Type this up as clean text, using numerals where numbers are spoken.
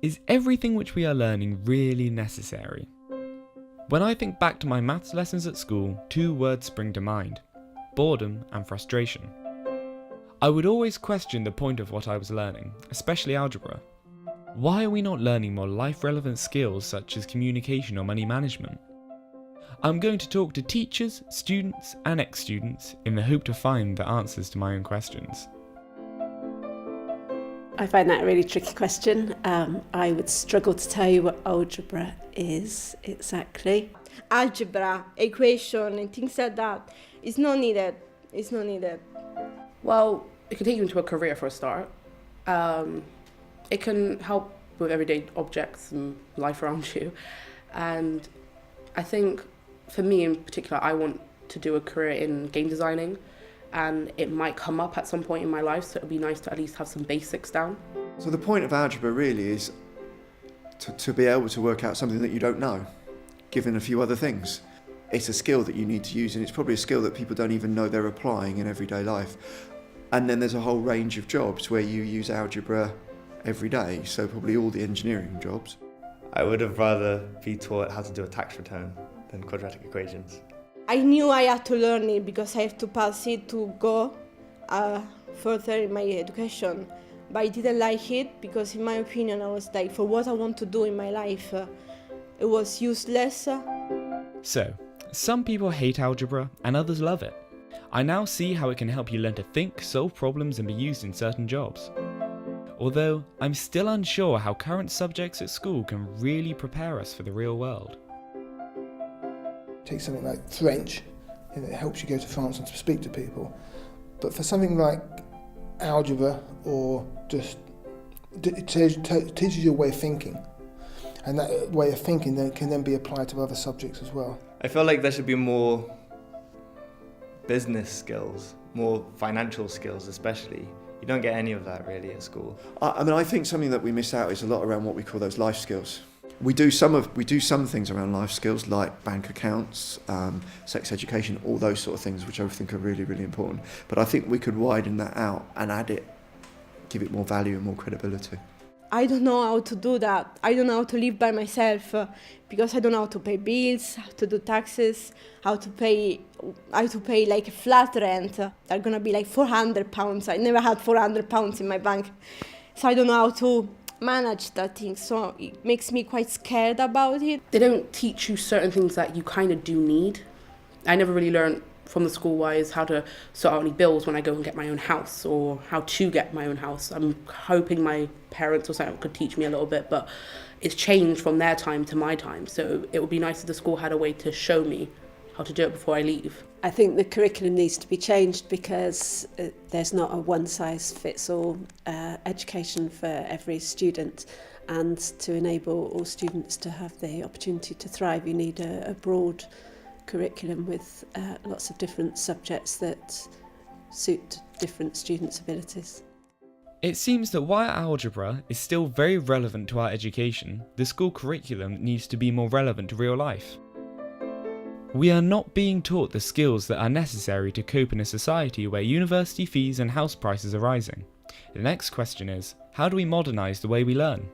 Is everything which we are learning really necessary? When I think back to my maths lessons at school, two words spring to mind: boredom and frustration. I would always question the point of what I was learning, especially algebra. Why are we not learning more life-relevant skills such as communication or money management? I'm going to talk to teachers, students and ex-students in the hope to find the answers to my own questions. I find that a really tricky question. I would struggle to tell you what algebra is exactly. Algebra, equation and things like that, it's not needed. It's not needed. Well, it can take you into a career for a start. It can help with everyday objects and life around you. And I think for me in particular, I want to do a career in game designing, and it might come up at some point in my life, so it would be nice to at least have some basics down. So the point of algebra really is to be able to work out something that you don't know, given a few other things. It's a skill that you need to use, and it's probably a skill that people don't even know they're applying in everyday life. And then there's a whole range of jobs where you use algebra every day, so probably all the engineering jobs. I would have rather be taught how to do a tax return than quadratic equations. I knew I had to learn it because I have to pass it to go further in my education. But I didn't like it because in my opinion I was like, for what I want to do in my life, it was useless. So, some people hate algebra and others love it. I now see how it can help you learn to think, solve problems and be used in certain jobs. Although, I'm still unsure how current subjects at school can really prepare us for the real world. Take something like French, and it helps you go to France and to speak to people. But for something like algebra, or just it teaches you a way of thinking, and that way of thinking then can then be applied to other subjects as well. I feel like there should be more business skills, more financial skills especially. You don't get any of that really at school. I think something that we miss out is a lot around what we call those life skills. We do some things around life skills like bank accounts, sex education, all those sort of things, which I think are really, really important. But I think we could widen that out and add it, give it more value and more credibility. I don't know how to do that. I don't know how to live by myself because I don't know how to pay bills, how to do taxes, how to pay like a flat rent. They're gonna be like £400. I never had £400 in my bank, so I don't know how to manage that thing. So it makes me quite scared about it. They don't teach you certain things that you kind of do need. I never really learned from the school-wise how to sort out any bills when I go and get my own house, or how to get my own house. I'm hoping my parents or something could teach me a little bit, but it's changed from their time to my time. So it would be nice if the school had a way to show me how to do it before I leave. I think the curriculum needs to be changed because there's not a one-size-fits-all education for every student, and to enable all students to have the opportunity to thrive, you need a broad curriculum with lots of different subjects that suit different students' abilities. It seems that while algebra is still very relevant to our education, the school curriculum needs to be more relevant to real life. We are not being taught the skills that are necessary to cope in a society where university fees and house prices are rising. The next question is, how do we modernise the way we learn?